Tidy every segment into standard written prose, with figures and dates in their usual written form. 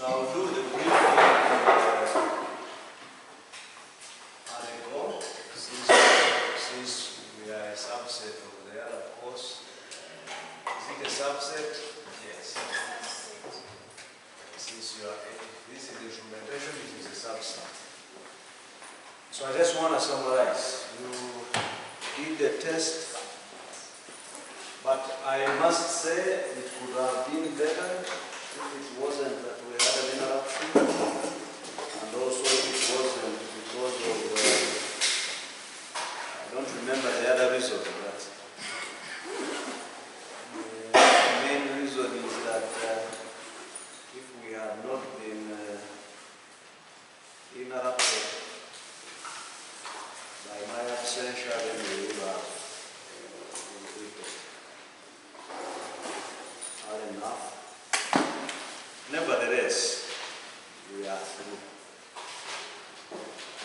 So I'll do the brief article since we are a subset of the other course. Is it a subset? Yes. Since you are this is the instrumentation, it is a subset. So I just want to summarize. You did the test, but I must say it could have been better if it wasn't that we had an interruption, and also if it wasn't because of I don't remember the other reason for that. The main reason is that if we had not been interrupted by my absentia, then we would have completed. Not enough. Nevertheless, we are through.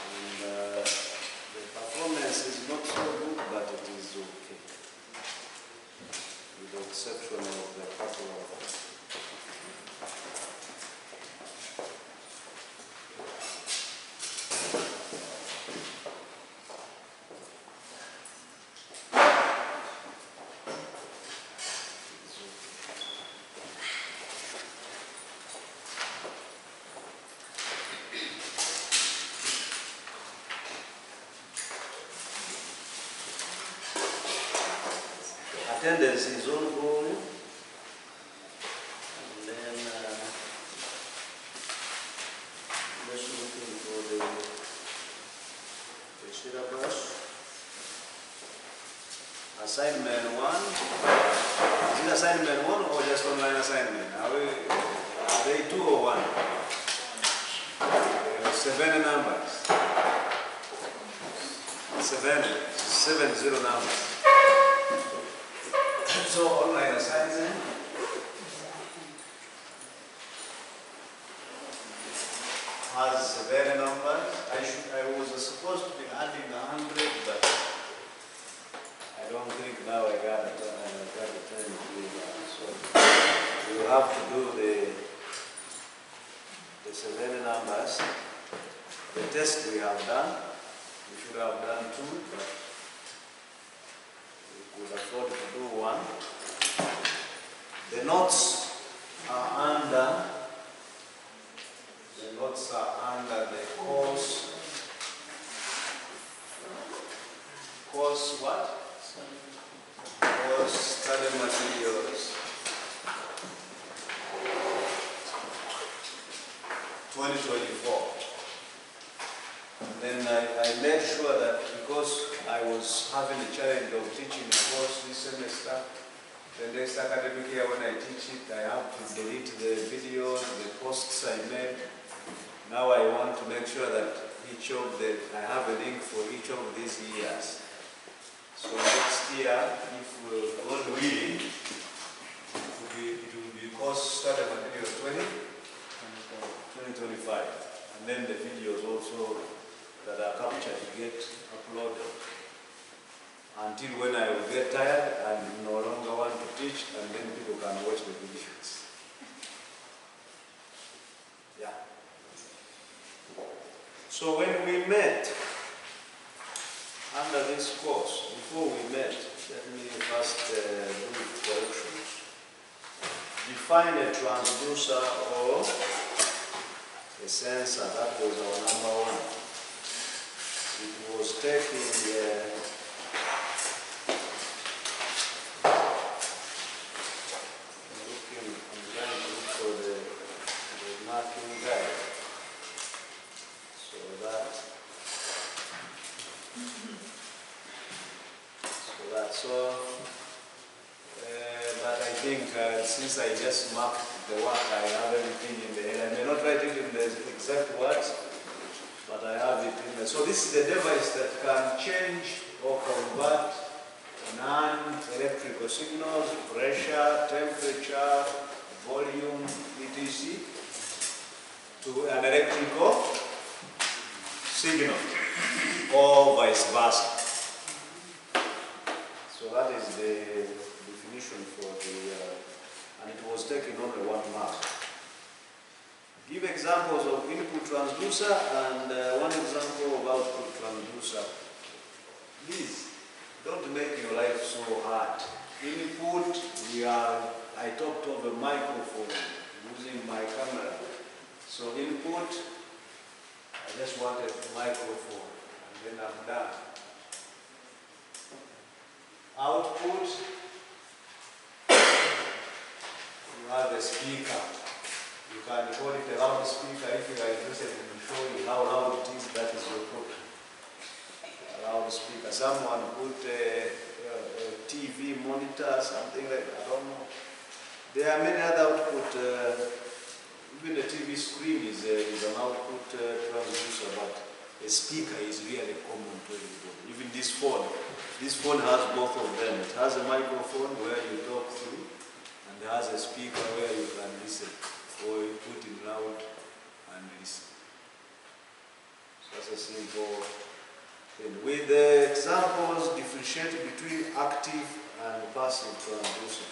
And the performance is not so good, but it is okay. With the exception of the couple of attendance is ongoing, and then just looking for the syllabus. Assignment 1. Is it assignment 1 or just online assignment? Are they 2 or 1? 7 numbers. 70 numbers. So online assignment has 7 numbers. I was supposed to be adding 100, but I don't think now I got the time to do that. So you have to do the 7 numbers. The test we have done. We should have done 2, but we could afford to do 1. The notes are under the course what? Course study materials 2024. And then I made sure that because I was having the challenge of teaching a course this semester, the next academic year when I teach it, I have to delete the videos, the posts I made. Now I want to make sure that I have a link for each of these years. So next year, if God willing, it will be course study material 2025. And then the videos also that are captured get uploaded. Until when I will get tired and no longer want to teach, and then people can watch the videos. Yeah. So when we met under this course, before we met, let me first do corrections. Define a transducer or a sensor. That was our number 1. It was taking but I think since I just marked the work, I have everything in the head. I may not write it in the exact words, but I have it in there. So this is the device that can change or convert non-electrical signals, pressure, temperature, volume, etc. to an electrical signal, or vice versa. So that is the definition for the, and it was taken only 1 mark. Give examples of input transducer and one example of output transducer. Please, don't make your life so hard. Input, I talked of a microphone using my camera. So input, I just wanted a microphone and then I'm done. Output, you have a speaker. You can call it a loudspeaker if you are interested in showing how loud it is, that is your problem. A loudspeaker. Someone put a TV monitor, something like that, I don't know. There are many other output, even the TV screen is an output transducer, but a speaker is really common to everybody. Even this phone has both of them. It has a microphone where you talk through, and it has a speaker where you can listen, or you put it loud and listen. So that's a simple thing. With the examples, differentiate between active and passive transducer.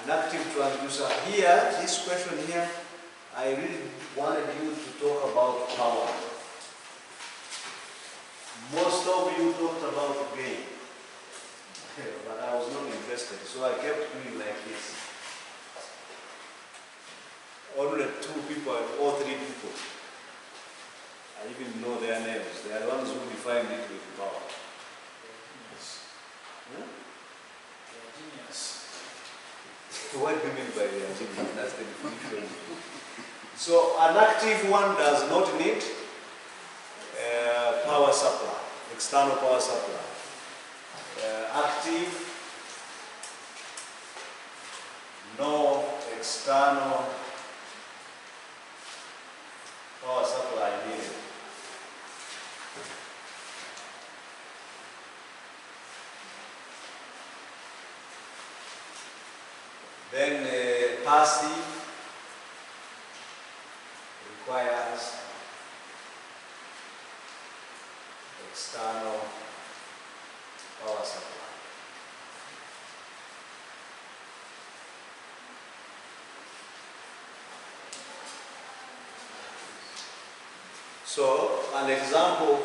An active transducer, here, this question here, I really wanted you to talk about power. Most of you talked about gain, but I was not interested, so I kept doing like this. Only 2 people or 3 people, I even know their names. They are the ones who defined it with power. Huh? What do you mean by the genius? That's the definition. So an active one does not need power supply, external power supply. Active, no external power supply needed. Then passive requires external power supply. So an example of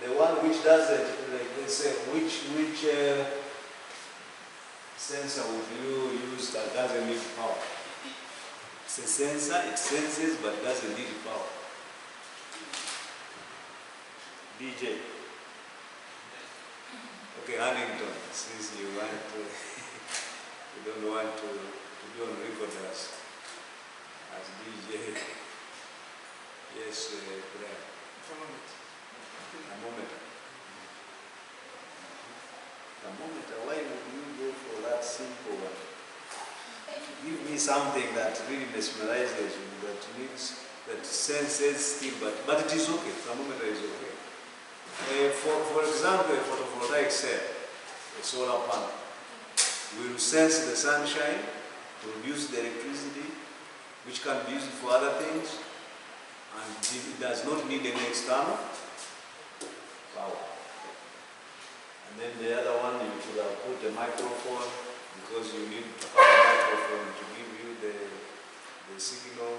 the one which does it, like let's say, which sensor would you use that doesn't need power? It's a sensor, it senses but doesn't need power. DJ. Okay, Huntington, since you want to, you don't want to be on record as DJ. Yes, Brian. Thermometer. Thermometer, why would you go for that simple one? Give me something that really mesmerizes you, that needs, that senses still, but it is okay. Thermometer is okay. For example, a photovoltaic cell, a solar panel, will sense the sunshine, produce the electricity, which can be used for other things, and it does not need any external power. And then the other one, you could have put a microphone, because you need to have a microphone to give you the signal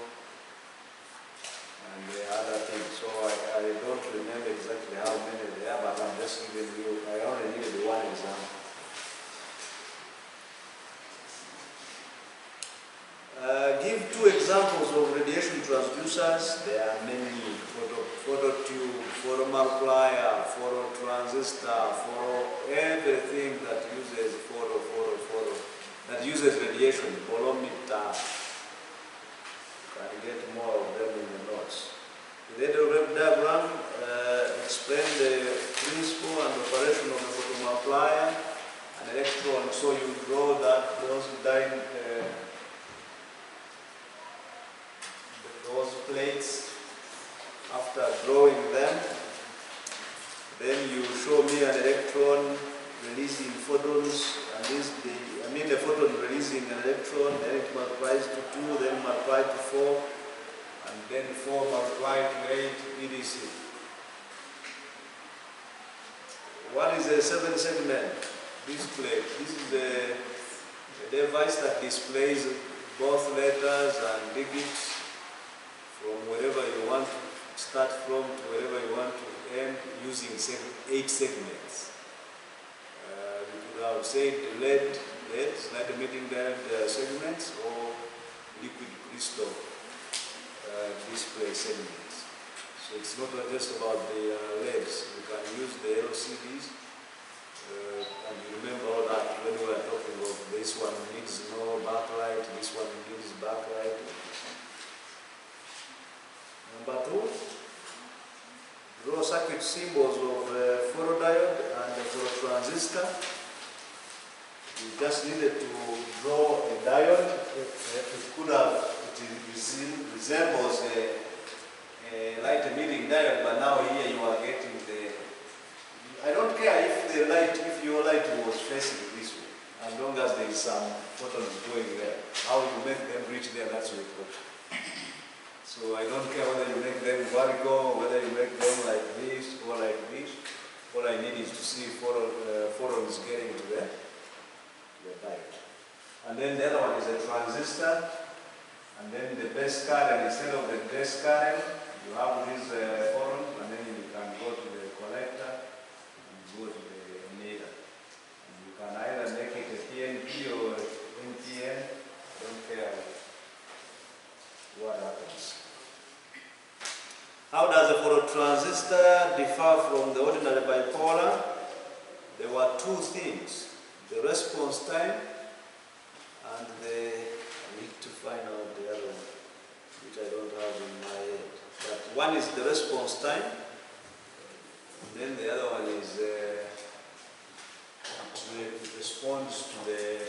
and the other things. So I don't remember exactly how many there are, but I'm just giving you, I only needed one example. Give 2 examples of radiation transducers. There are many: phototube, photomultiplier, phototransistor, everything that uses that uses radiation, bolometer. You can get more of them in the notes. The diagram explain the principle and operation of a photomultiplier, an electron. So you draw those plates. After drawing them, then you show me an electron releasing photons, and the photon releasing an electron, then it multiplies to 2, then multiply to 4, and then 4 multiplied to 8, etc. What is a 7-segment display? This is a device that displays both letters and digits from wherever you want to start from to wherever you want to end using 8 segments. You could have said lead, slide emitting diode segments, or liquid crystal display segments. So it's not just about the LEDs. You can use the LCDs, and you remember all that when we were talking of this one needs no backlight, this one needs backlight. Number 2, draw circuit symbols of photodiode and the phototransistor. We just needed to draw a diode. It could have, it resembles a light emitting diode, but now here you are getting the, I don't care if the light, if your light was facing this way, as long as there is some photons going there. How you make them reach there, that's your problem. So I don't care whether you make them vertical, whether you make them like this or like this. All I need is to see photons getting to the diode. And then the other one is a transistor. And then the base current, instead of the base current, you have these photons, and then you can go to the collector and go to the emitter. And you can either make it a PNP or NPN. I don't care what happens. How does a phototransistor differ from the ordinary bipolar? There were 2 things: the response time and the, I need to find out the other one, which I don't have in my head. But one is the response time, and then the other one is it responds to the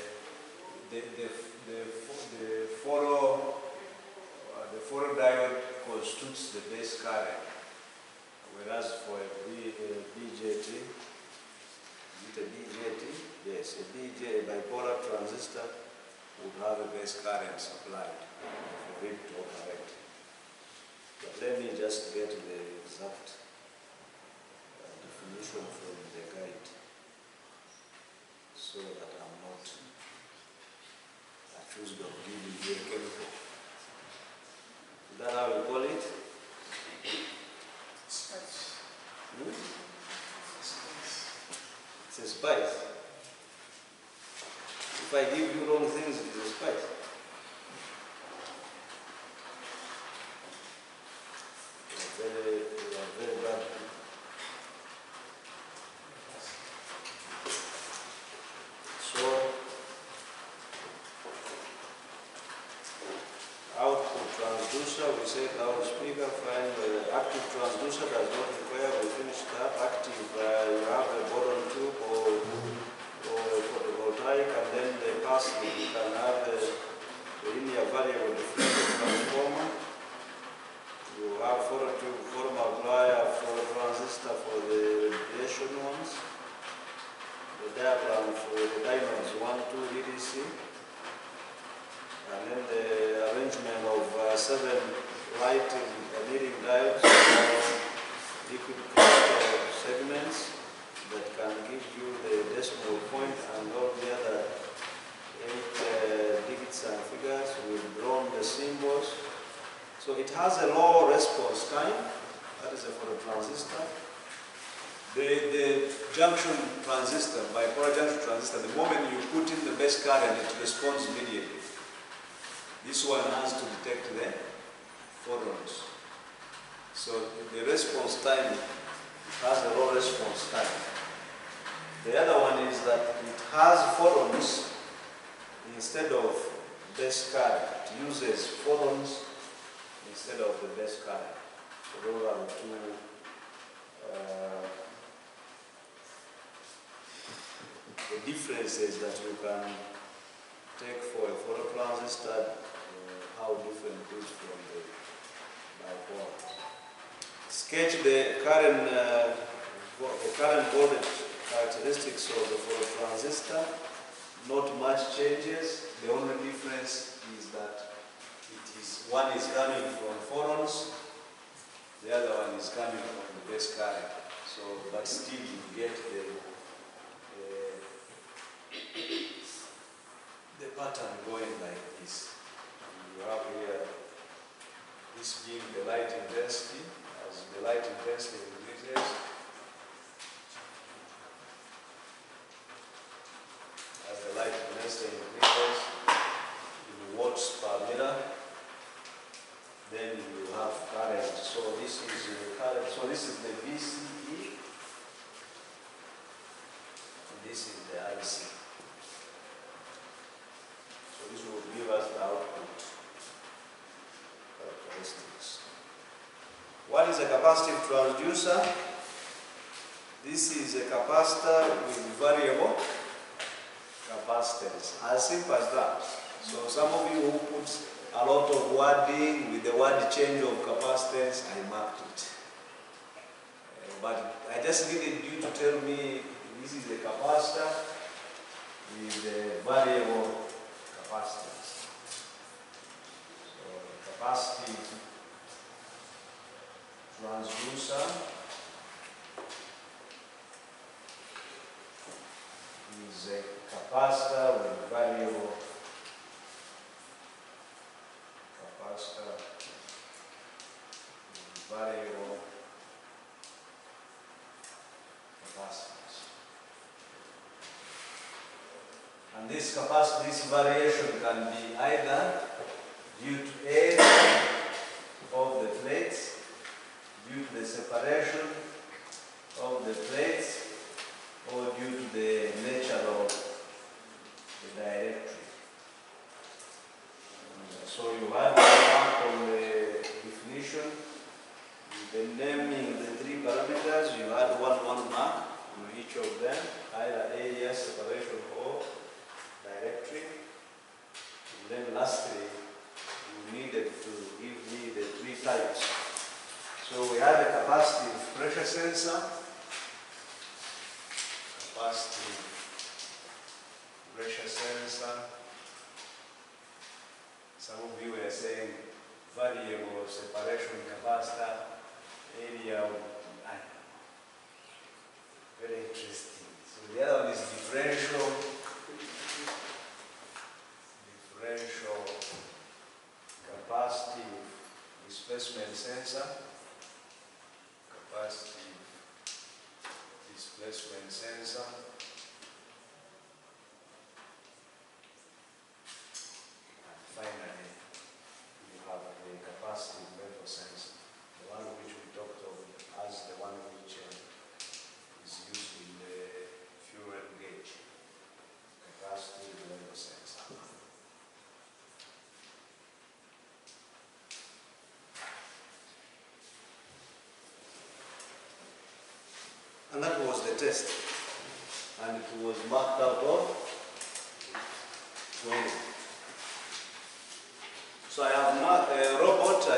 photodiode constitutes the base current, whereas for a BJT, is it a BJT? Yes, a bipolar transistor would have a base current supplied for it to operate. But let me just get the exact definition from the guide so that I'm not accused of giving you a chemical. Is that how we call it? Spice. It's a spice. If I give you wrong things, it is a spice. You are very bad. So, output transducer, we said loudspeaker, fine. The active transducer does not require, we finished that. Active, you have a Benon tube or a photovoltaic, and then the passive, you can have a linear variable differential transformer. You have phototube, photomultiplier, phototransistor for the radiation ones. The diagram for the diodes 1, 2, etc. And then the arrangement of 7 light emitting diodes, liquid crystal segments that can give you the decimal point and all the other 8 digits and figures. We've drawn the symbols. So it has a low response time. That is for a transistor. The junction transistor, bipolar junction transistor, the moment you put in the base current, it responds immediately. This one has to detect the photons. So the response time, it has a low response time. The other one is that it has photons instead of base current. It uses photons instead of the base current. So those are the 2 the differences that you can take for a phototransistor, how different it is from the bipolar. Sketch the current voltage characteristics of the phototransistor. Not much changes. The only difference is that one is coming from photons, the other one is coming from the base current. So, but still you get the pattern going like this. this is the IC. So this will give us the output characteristics. What is a capacitive transducer? This is a capacitor with variable capacitance. As simple as that. So some of you who put a lot of wording with the word change of capacitance, I marked it. But I just needed you to tell me this is a capacitor with a variable capacitance. So capacitive transducer is a capacitor with variable capacitance. And this capacity, this variation can be either due to age of the plates, due to the separation of the plates, or due to the nature of the dielectric. So you had one mark on the definition, the naming the three parameters, you had one mark on each of them, either area, separation, or dielectric. And then lastly, you needed to give me the three types. So we had a capacitive pressure sensor, capacitive pressure sensor. Some of you were saying variable separation capacitor, area, very interesting. So the other one is differential capacitive displacement sensor, capacitive displacement sensor. Finally, you have the capacitive level sensor, the one which we talked of as the one which is used in the fuel gauge. Capacitive level sensor. And that was the test. And it was marked out of 20. So I have marked a robot, I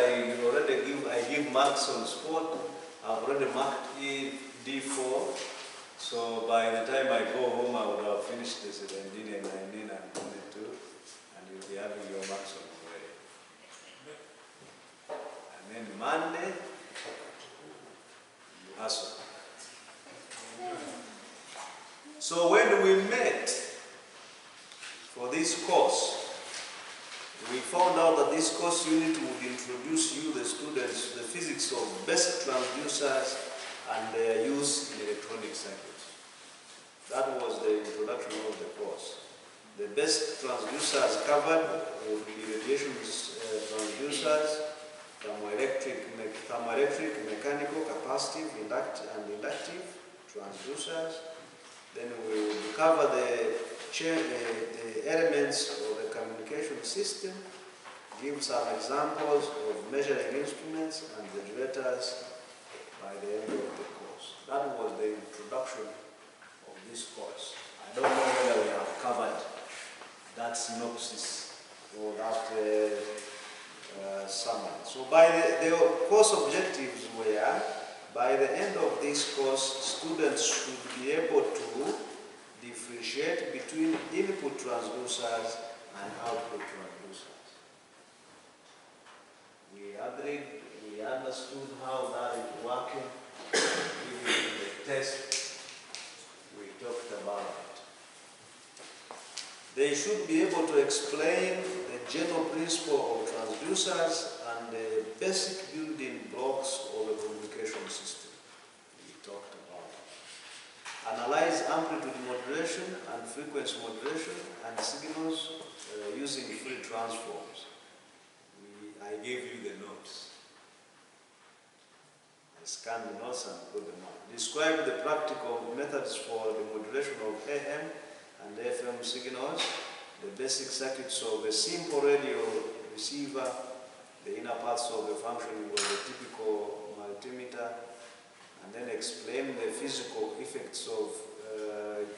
give marks on spot. I've already marked it D4. So by the time I go home, I would have finished the 17 and 19 and 22. And you'll be having your marks on the way. And then Monday, you hustle. So when we met for this course, we found out that this course unit would introduce you, the students, the physics of basic transducers and their use in electronic circuits. That was the introduction of the course. The basic transducers covered would be radiation transducers, thermoelectric, mechanical, capacitive, inductive transducers. Then we will cover the elements of the communication system, give some examples of measuring instruments and regulators by the end of the course. That was the introduction of this course. I don't know whether we have covered that synopsis or that summary. So by the course objectives were, by the end of this course, students should be able to differentiate between input transducers and output transducers. We agreed, we understood how that is working. Even in the test, we talked about it. They should be able to explain the general principle of transducers and the basic building blocks of a communication system. We talked about it. Analyze amplitude modulation and frequency modulation and signals using free transforms. I gave you the notes. I scan the notes and put them on. Describe the practical methods for the modulation of AM and FM signals, the basic circuits of a simple radio receiver, the inner parts of the functioning of a typical multimeter, and then explain the physical effects of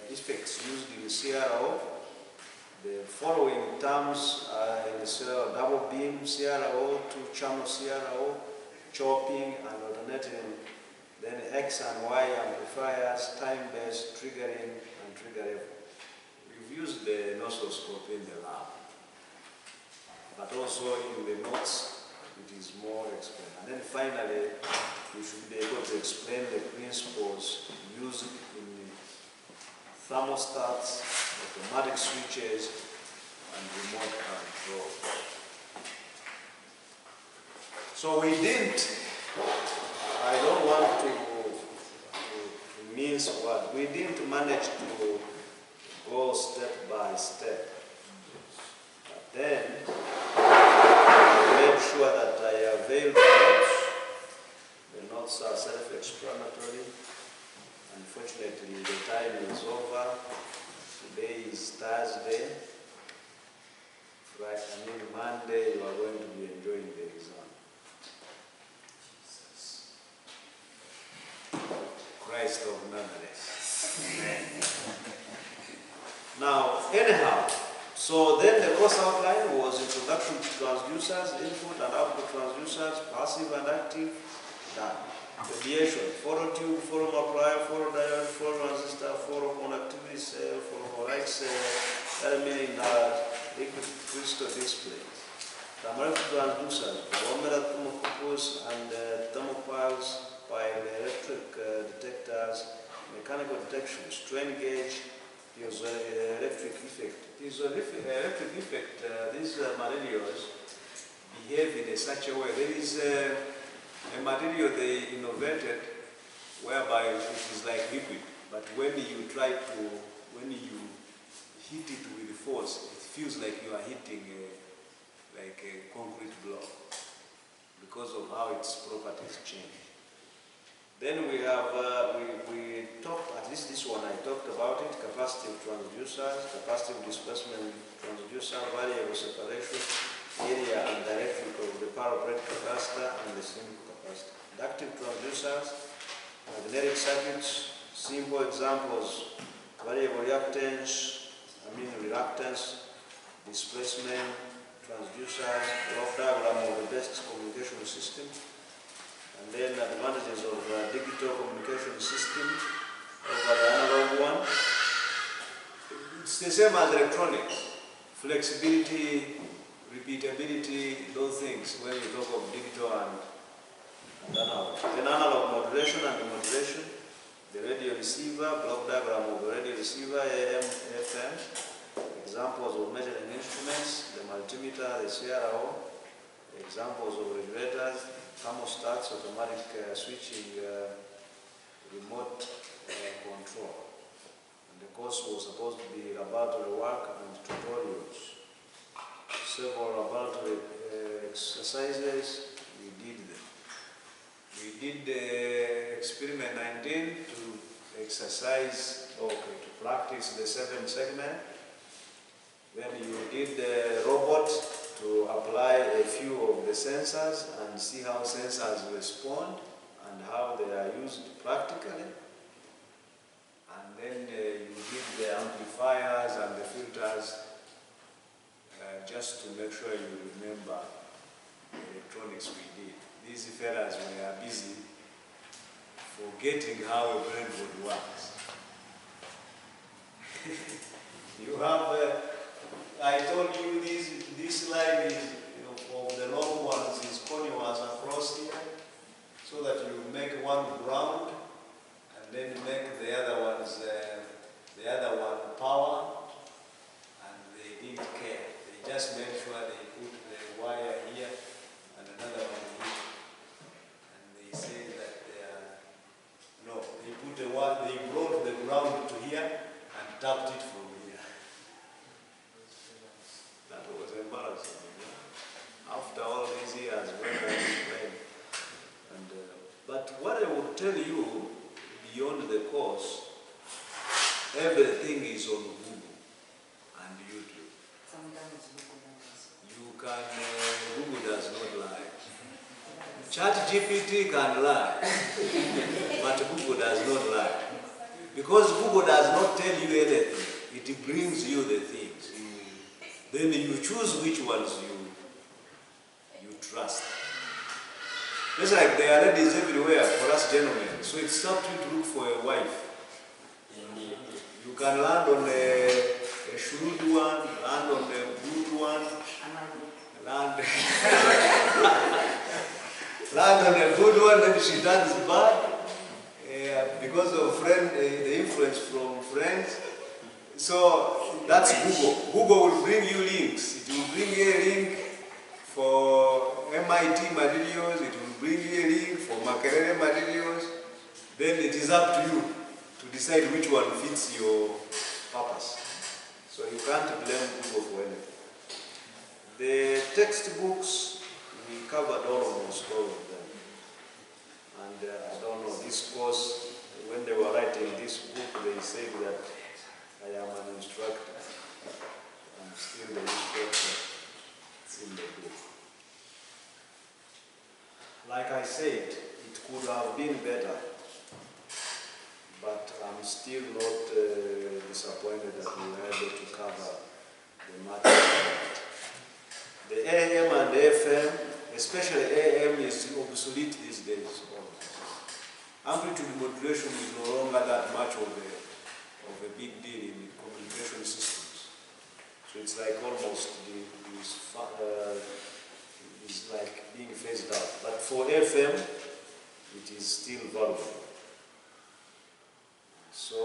effects used in CRO. The following terms are in the CRO: double beam CRO, two-channel CRO, chopping and alternating, then X and Y amplifiers, time-based triggering and trigger level. We've used the oscilloscope in the lab, but also in the notes it is more explained. And then finally, you should be able to explain the principles used in thermostats, automatic switches, and remote control. So we didn't, I don't want to mince what, we didn't manage to go step by step. But then, I made sure that I availed the notes. The notes are self-explanatory. Unfortunately, the time is over. Today is Thursday. Right, I mean Monday, you are going to be enjoying the exam. Christ of Nazareth. Now, anyhow, so then the course outline was introduction to transducers, input and output transducers, passive and active, done. Radiation, phototube, photomultiplier, photodiode, phototransistor, photoconductivity cell, photovoltaic cell, meaning liquid crystal display. Thermal transducers, barometer thermocouples and thermopiles, electric detectors, mechanical detection, strain gauge, piezoelectric effect. Piezoelectric effect, these materials behave in such a way. There is a material they innovated whereby it is like liquid, but when you when you hit it with force, it feels like you are hitting like a concrete block because of how its properties change. Then we have, we talked, at least this one I talked about it, capacitive transducers, capacitive displacement transducer, variable separation, area and dielectric of the power plate capacitor and the simple capacitor. Inductive transducers, magnetic circuits, simple examples, variable reactance, reluctance, displacement, transducers, block diagram of the best communication system, and then advantages of digital communication system over the analog one. It's the same as electronics, flexibility, repeatability, those things when you talk of digital and analog. Then analog modulation and demodulation, the radio receiver, block diagram of the radio receiver, AM, FM, examples of measuring instruments, the multimeter, the CRO, examples of regulators, thermostats, automatic switching, remote control. And the course was supposed to be laboratory work and tutorials. Several laboratory exercises, we did them. We did the experiment 19 to exercise, to practice the 7 segment. Then you did the robot to apply a few of the sensors and see how sensors respond and how they are used practically. And then you did the amplifiers and the filters just to make sure you remember the electronics we did. These fellas were busy forgetting how a brainboard works. You have, I told you this line is, for the long ones is continuous across here, so that you make one ground and then make the other ones, the other one power, and they didn't care. They just made sure they put the wire here and another one here, and they say that they are, no, they put the one, they brought the ground to here and tapped it from here. That was embarrassing. After all these years, when I explained. But what I everything is on Google and YouTube. Sometimes You can, Google does not lie. ChatGPT can lie, but Google does not lie. Because Google does not tell you anything, it brings you the things. Then you choose which ones you trust. It's like there are ladies everywhere for us gentlemen, so it's up to you to look for a wife. You can land on a shrewd one, land on a good one, land on a good one, then she turns bad because of the influence from friends. So that's Google. Google will bring you links. It will bring you a link for MIT materials, it will bring you a link for Makerere materials. Then it is up to you to decide which one fits your purpose. So you can't blame Google for anything. The textbooks, we covered almost all of them. And I don't know, this course, when they were writing this book, they said that I am an instructor. I'm still the instructor. It's in the book. Like I said, it could have been better, but I'm still not disappointed that we were able to cover the matter. The AM and the FM, especially AM, is obsolete these days. Amplitude modulation is no longer that much of a big deal in communication systems. So it's like almost is like being phased out. But for FM, it is still valuable. So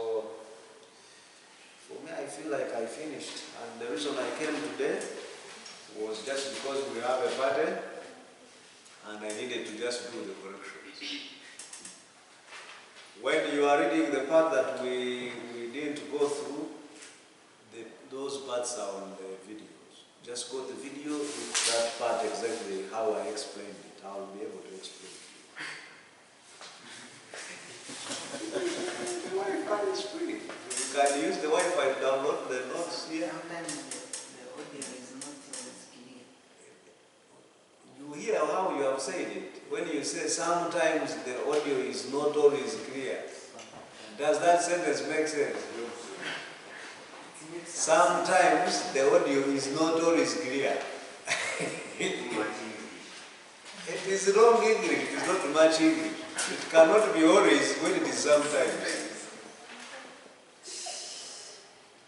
for me, I feel like I finished. And the reason I came today was just because we have a party and I needed to just do the corrections. When you are reading the part that we didn't go through, those parts are on the videos. Just go to the video with that part exactly how I explained it. I will be able to explain it. The Wi-Fi is free. You can use the Wi-Fi to download the notes here. sometimes the audio is not always clear. You hear how you have said it. When you say sometimes the audio is not always clear, does that sentence make sense? Sometimes the audio is not always clear. It is wrong English, it is not much English. It cannot be always when it is sometimes.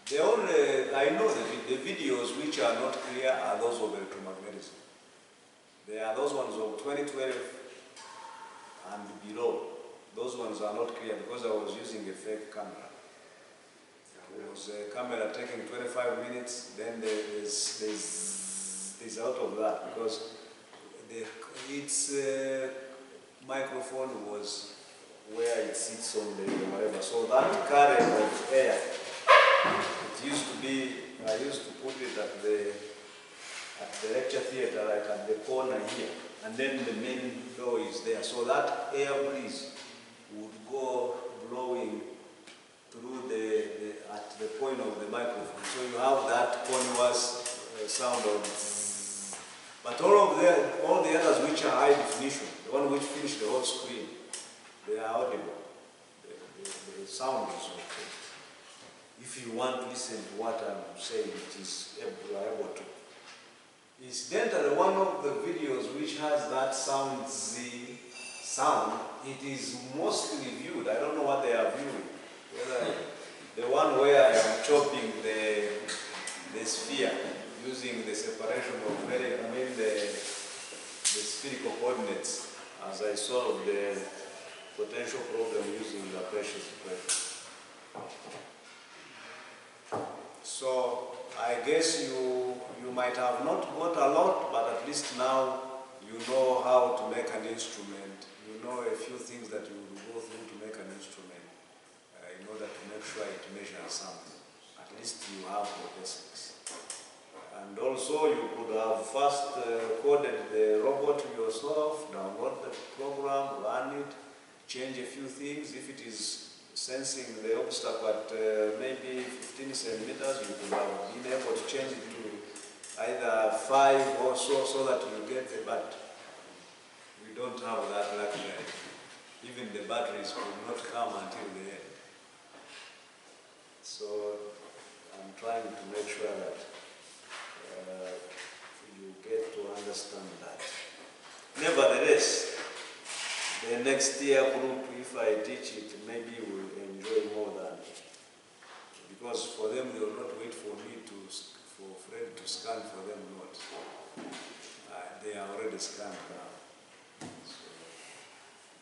The only, I know the videos which are not clear are those of electromagnetism. They are those ones of 2012 and below. Those ones are not clear because I was using a fake camera. It was a camera taking 25 minutes, then there's out of that because its microphone was where it sits on the whatever. So that current of air, it used to be, I used to put it at the lecture theater, like at the corner here, and then the main door is there. So that air breeze would go blowing through at the point of the microphone. So you have that continuous sound of zzz. But all the others which are high definition, the one which finish the whole screen, they are audible. The sound is okay. If you want to listen to what I'm saying, you are able to. Incidentally, one of the videos which has that sound, it is mostly viewed. I don't know what they are viewing. Whether the one where I am chopping the sphere using the separation of the spherical coordinates as I solve the potential problem using the pressure suppression. So I guess you might have not got a lot, but at least now you know how to make an instrument. You know a few things that you will go through to make an instrument in order to make sure it measures something. At least you have the basics. And also you could have first coded the robot yourself, download the program, run it, change a few things. If it is sensing the obstacle at maybe 15 centimeters, you could have been able to change it to either 5 or so that you get the but we don't have that luxury. Even the batteries will not come until the end. So I'm trying to make sure that you get to understand that. Nevertheless, the next year group, if I teach it, maybe you will enjoy more than, because for them they will not wait for me for Fred to scan for them notes. They are already scanned now. So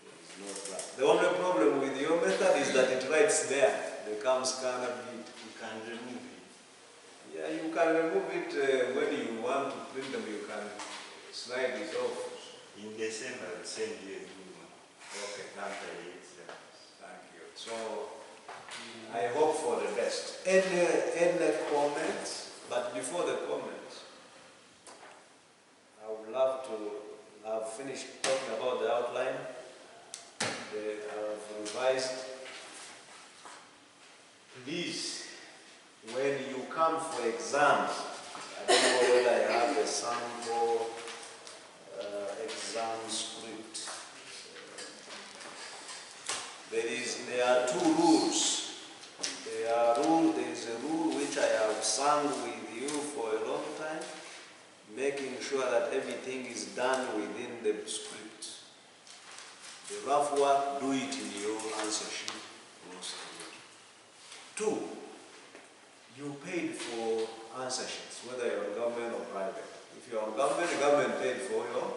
there is no that. The only problem with your method is that it writes there. They come scan a bit. You can remove it. Yeah, you can remove it when you want to print them. You can slide it off. In December, I'll send you a good one. Okay. After the exam. Thank you. So I hope for the best. Any comments? But before the comments, I would love to have finished talking about the outline. They have revised. Please, when you come for exams, I don't know whether I have a sample exam script. There are two rules. There is a rule which I have sung with you for a long time, making sure that everything is done within the script. The rough work, do it in your answer sheet. Two, you paid for answer sheets, whether you're government or private. If you're on government, the government paid for your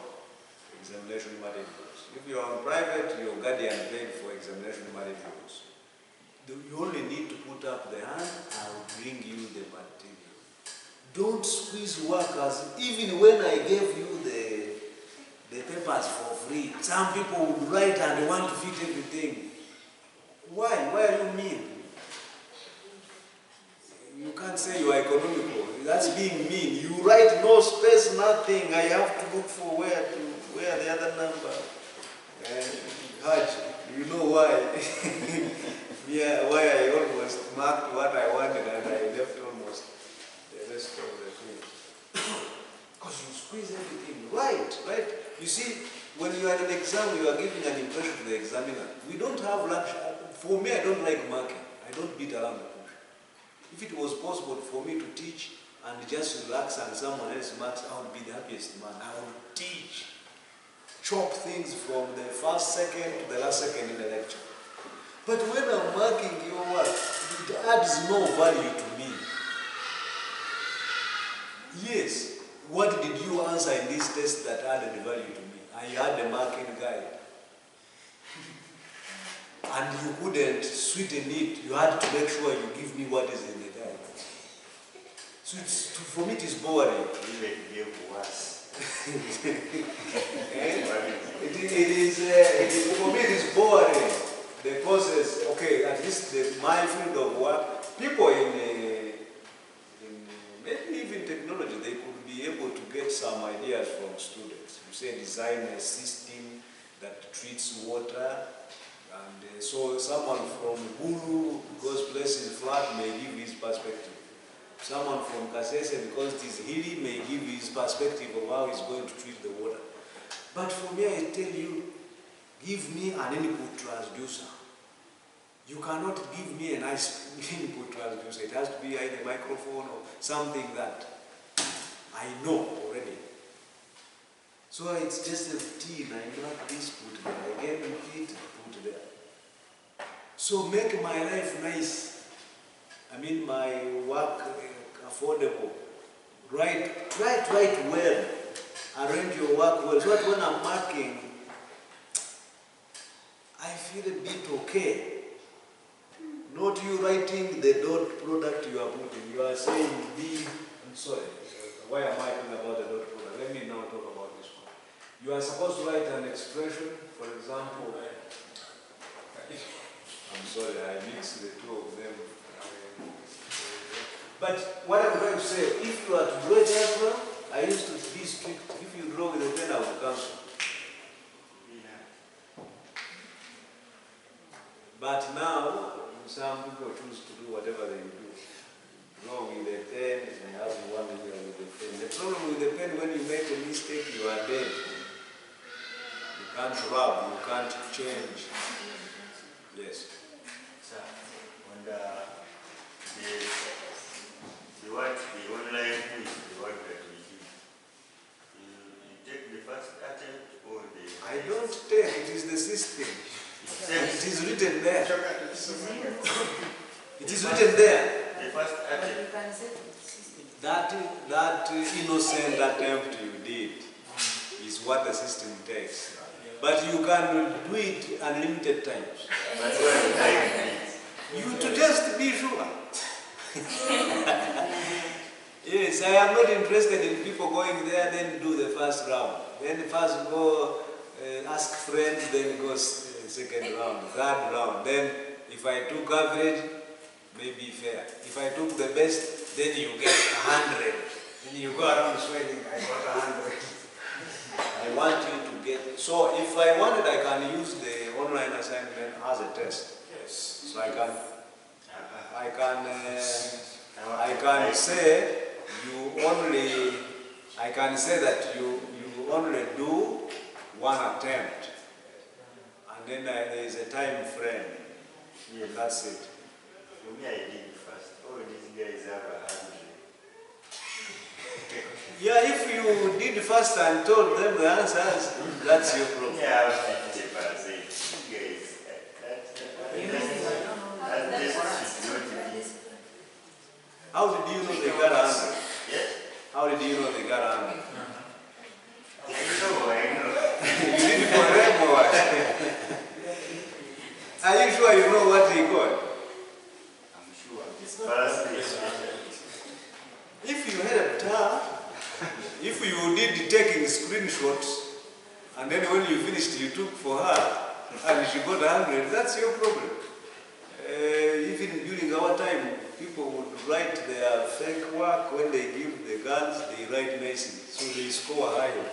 examination materials. If you're on private, your guardian paid for examination materials. You only need to put up the hand, I'll bring you the material. Don't squeeze workers. Even when I gave you the papers for free, some people would write and want to fit everything. Why? Why are you mean? You can't say you are economical. That's being mean. You write no space, nothing. I have to look for where the other number. Haj, you know why? Yeah, why I almost marked what I wanted and I left almost the rest of the thing. Because you squeeze everything. Right. You see, when you are in an exam, you are giving an impression to the examiner. We don't have luxury. For me, I don't like marking. I don't beat around the bush. If it was possible for me to teach and just relax and someone else marks, I would be the happiest man. I would teach. Chop things from the first second to the last second in the lecture. But when I'm marking your work, it adds no value to me. Yes, what did you answer in this test that added value to me? I had a marking guide. And you couldn't sweeten it. You had to make sure you give me what is in the guide. So for me it is boring. Even gave worse. For me it is boring. The process, okay, at least my field of work, people in maybe even technology, they could be able to get some ideas from students. You say design a system that treats water, and so someone from Gulu, because place is flat, may give his perspective. Someone from Kasese, because it is hilly, may give his perspective of how he's going to treat the water. But for me, I tell you, give me an input transducer. You cannot give me a nice input transducer. It has to be either a microphone or something that I know already. So it's just a tin. I got this, put there. I get it, put there. So make my life nice. I mean, my work affordable. Write well. Arrange your work well. So that when I'm marking, I feel a bit okay. Not you writing the dot product you are putting. You are saying B. I'm sorry. Why am I talking about the dot product? Let me now talk about this one. You are supposed to write an expression, for example. I'm sorry, I mixed the two of them. But what I'm going to say, if you are to draw a diagram, I used to be strict. If you draw with a pen, I will cancel. But now, choose to do whatever they do. Draw with a pen, and have one here with a pen. The problem with the pen, when you make a mistake, you are dead. You can't rub, you can't change. Yes. Sir, on the online quiz, the one that we did, you take the first attempt or the... I don't take, it is the system. It is written there. It is written there. The first But attempt. you can set the system. That innocent attempt you did is what the system takes. But you can do it unlimited times. But when I You to just be sure. Yes, I am not interested in people going there, then do the first round. Then first go ask friends, then go second round, third round. Then if I took average, maybe fair. If I took the best, then you get 100. Then you go around sweating, I got 100. I want you to get, so if I wanted, I can use the online assignment as a test. Yes. So I can say you only, I can say that you only do one attempt, and then there is a time frame. Yeah, That's it. for me, I did first. All these guys have a hand. Yeah, if you did first and told them the answers, that's your problem. Yeah, 50%. Guys, that just should not be. How did you know they got 100? Yeah? How did you know they got 100? I know. You did it for them or what? Are you sure you know what they got? I'm sure. First, If you helped her, if you did taking screenshots, and then when you finished you took for her, and she got 100, that's your problem. Even during our time, people would write their fake work. When they give the guns, they write messy, so they score higher.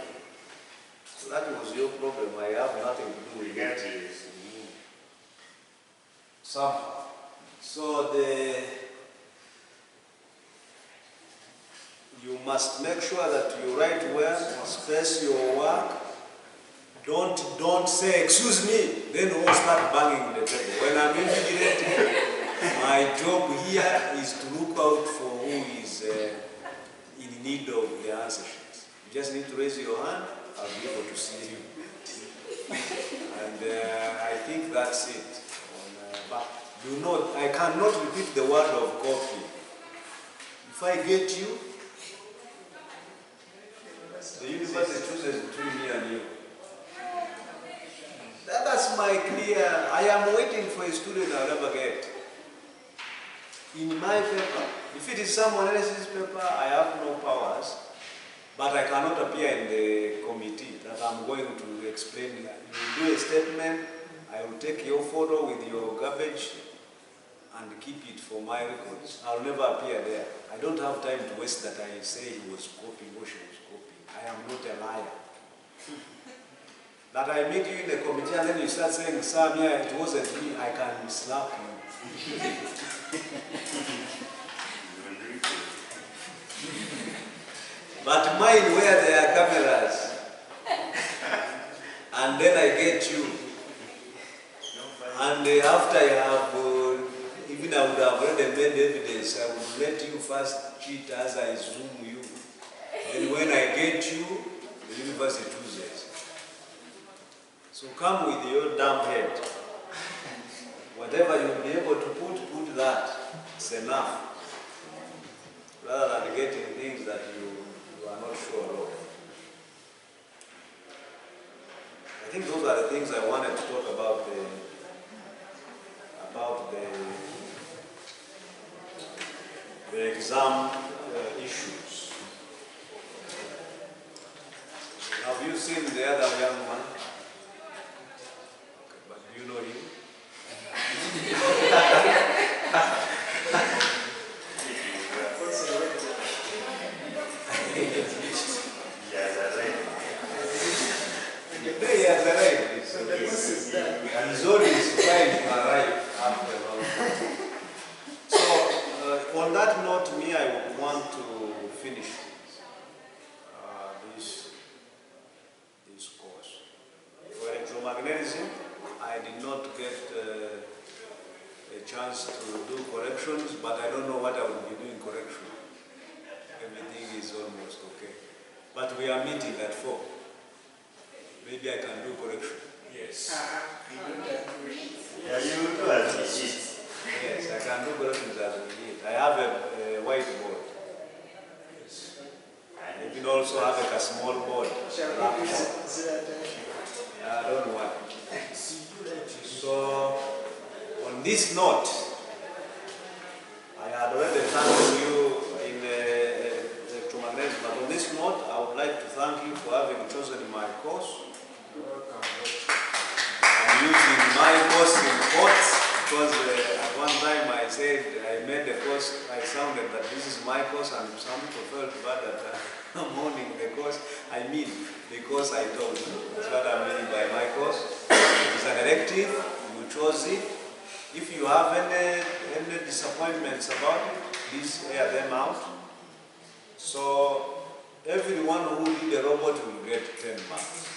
So that was your problem. I have nothing to do with it. Somehow. So you must make sure that you write well, space your work. Don't say, excuse me, then all start banging the table. When I'm invigilating, my job here is to look out for who is in need of the answer sheets. You just need to raise your hand, I'll be able to see you. And I think that's it. But do not, I cannot repeat the word of copy. If I get you, the university chooses between me and you. That's my clear, I am waiting for a student I'll never get. In my paper, if it is someone else's paper, I have no powers, but I cannot appear in the committee that I'm going to explain. You do a statement, I will take your photo with your garbage and keep it for my records. I'll never appear there. I don't have time to waste that I say he was copying or she was copying. I am not a liar. That I meet you in the committee and then you start saying, Samia, it wasn't me, I can slap you. But mine where there are cameras, and then I get you. And after I have, even I would have already made evidence, I would let you first cheat as I zoom you. And when I get you, the university chooses. So come with your damn head. Whatever you'll be able to put that. It's enough. Rather than getting things that you are not sure of. I think those are the things I wanted to talk about the exam issues. Have you seen the other young man? Okay, but do you know him? He has arrived. So he's always trying to arrive after long. on that note, me, I would want to finish this course. For electromagnetism, I did not get a chance to do corrections, but I don't know what I will be doing correction. Everything is almost okay. But we are meeting at 4. Maybe I can do correction. Yes. Yeah, you do as you eat. Yes, I can do corrections as we need. I have a whiteboard. Yes. And you can also have a small board. I don't want. So, on this note, I had already thanked you in electromagnetism, but on this note, I would like to thank you for having chosen my course. I'm using my course in quotes because at one time I said I made the course, I sounded that this is my course, and some people felt bad that I'm owning the course. I mean, the course I told you. That's what I mean by my course. It's an elective, you chose it. If you have any disappointments about it, please air them out. So everyone who did the robot will get 10 marks.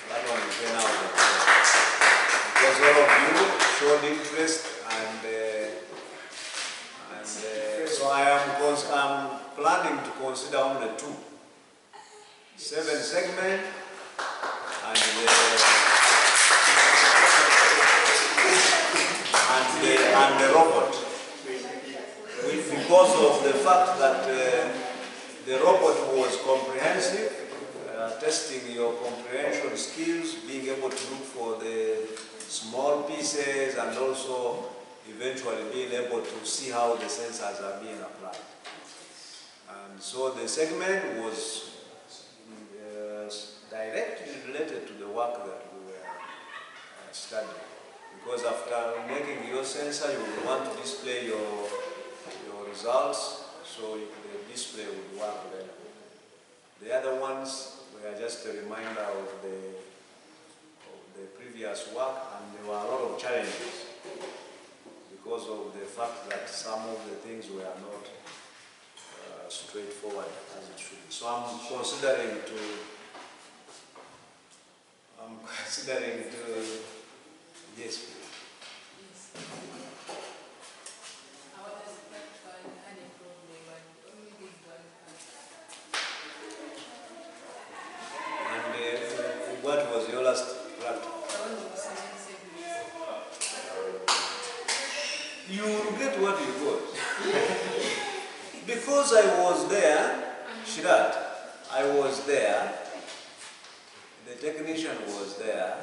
That one is 10 out of 10. Because all of you showed interest, and so I'm planning to consider only 2. 7 segment and the robot. Because of the fact that the robot was comprehensive, testing your comprehension skills, being able to look for the small pieces, and also eventually being able to see how the sensors are being applied. And so the segment was directly related to the work that we were studying. Because after making your sensor, you will want to display your results, so the display would work better. The other ones were just a reminder of the previous work, and there were a lot of challenges because of the fact that some of the things were not straightforward as it should be. So I'm considering to yes, please. What was your last practice? You will get what you got. Because I was there, Shirat, I was there, the technician was there.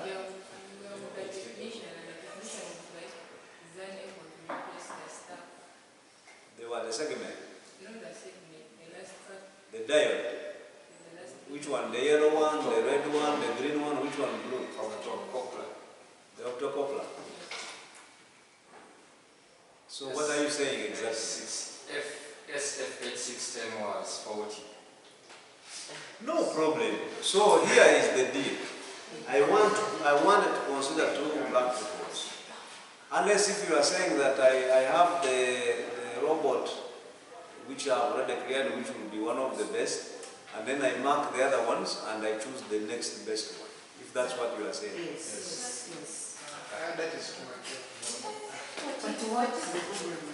They were the segment. The diode. Which one? The yellow one, the red one, the green one, which one blue? The optocoupler. So what are you saying exactly? SF8610 was 40. No problem. So here is the deal. I wanted to consider 2 practicals. Unless if you are saying that I have the robot which I have already created, which will be one of the best, and then I mark the other ones and I choose the next best one. If that's what you are saying. Yes. That is too much. But what is the problem?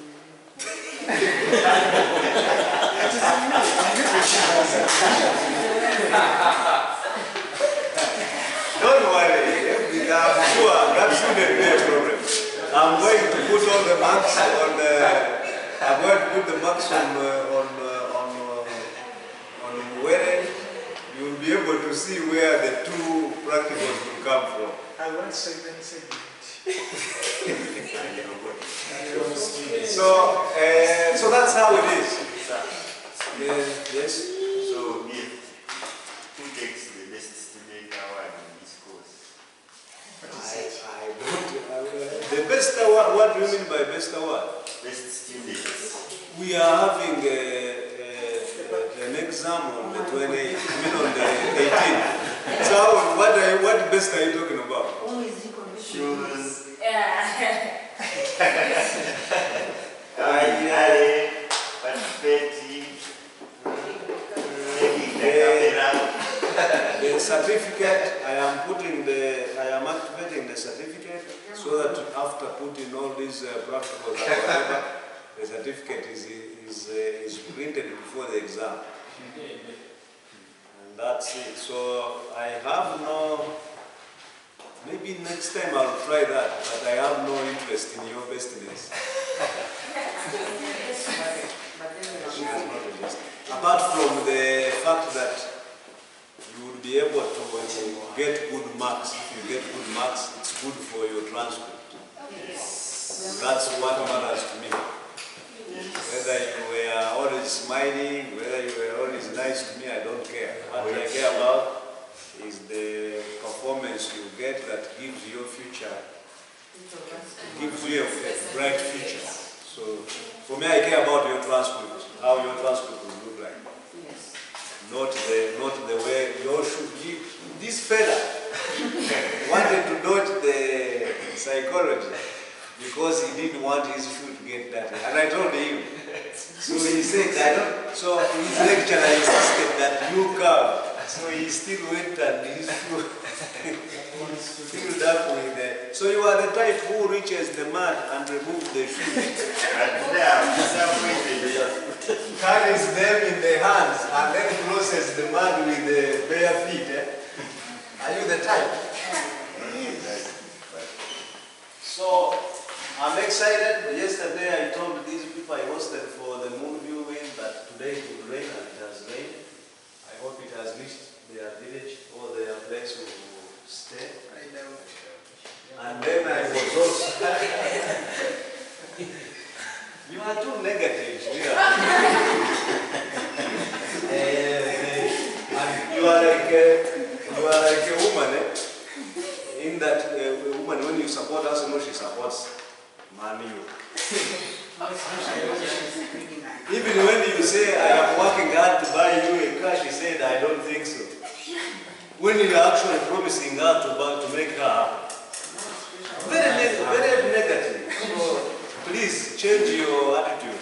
Don't worry, I'm sure that shouldn't be a problem. I'm going to put all the marks on where you will be able to see where the 2 practicals will come from. I want segment. So that's how it is. Yes. So who takes the best student award in this course? I don't. The best award. What do you mean by best award? Best students. We are having an exam on the 28th. I mean on the 18th. So what best are you talking about? Who is the commission? Shoes. Yeah. I certificate, I am activating the certificate so that after putting all these practicals and whatever, the certificate is printed before the exam. And that's it. So I have no, maybe next time I'll try that, but I have no interest in your bestness. Apart from the fact that you will be able to get good marks. If you get good marks, it's good for your transcript. That's what matters to me. Whether you were always smiling, whether you were always nice to me, I don't care. What I care about is the performance you get that gives your future, gives you a bright future. So for me, I care about your transcript, how your transcript will look like. Yes. Not the way your should give. This fella wanted to dodge the psychology because he didn't want his shoe to get dirty. And I told him. So he said, I don't. So his lecturer insisted that you come. So he still went and his shoe filled up with the. So you are the type who reaches the mud and removes the shoe. Carries them in the hands and then closes the mud with the bare feet. Are you the type? So I'm excited. Yesterday I told these people I hosted for the moon viewing that today it will rain, and it has rained. I hope it has reached their village or their place to stay. And then I was also you are too negative, really. And you are like a woman, in that a woman, when you support us, you know she supports money. Even when you say, I am working hard to buy you a car, she said, I don't think so. When you are actually promising her to make her happy. Very negative. So please change your attitude.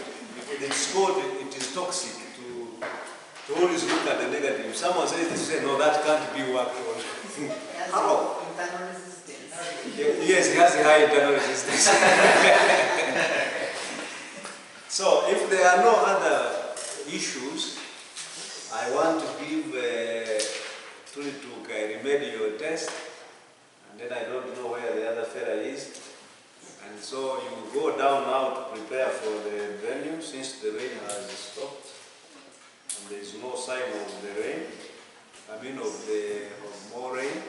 It is toxic to always look at the negative. If someone says this, say, no, that can't be worked on. How? Internal resistance. Yes, he has a high internal resistance. So, if there are no other issues, I want to give a remedial test, and then I don't know where the other fella is. And so you go down now to prepare for the venue, since the rain has stopped, and there is no sign of the rain, of more rain.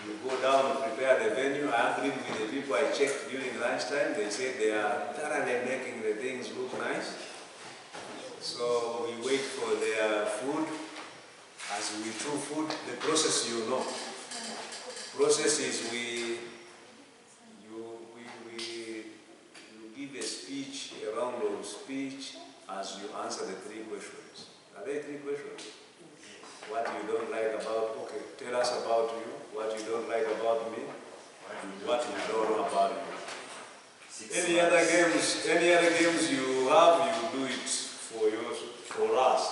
You go down and prepare the venue. I agreed with the people I checked during lunchtime. They said they are thoroughly making the things look nice. So we wait for their food. As we chew food, the process you know. Process is you give a speech, a round of speech, as you answer the 3 questions. Are there 3 questions? What you don't like about, okay, tell us about you. What you don't like about me. What you don't know about me. Any other games you have, you do it for us.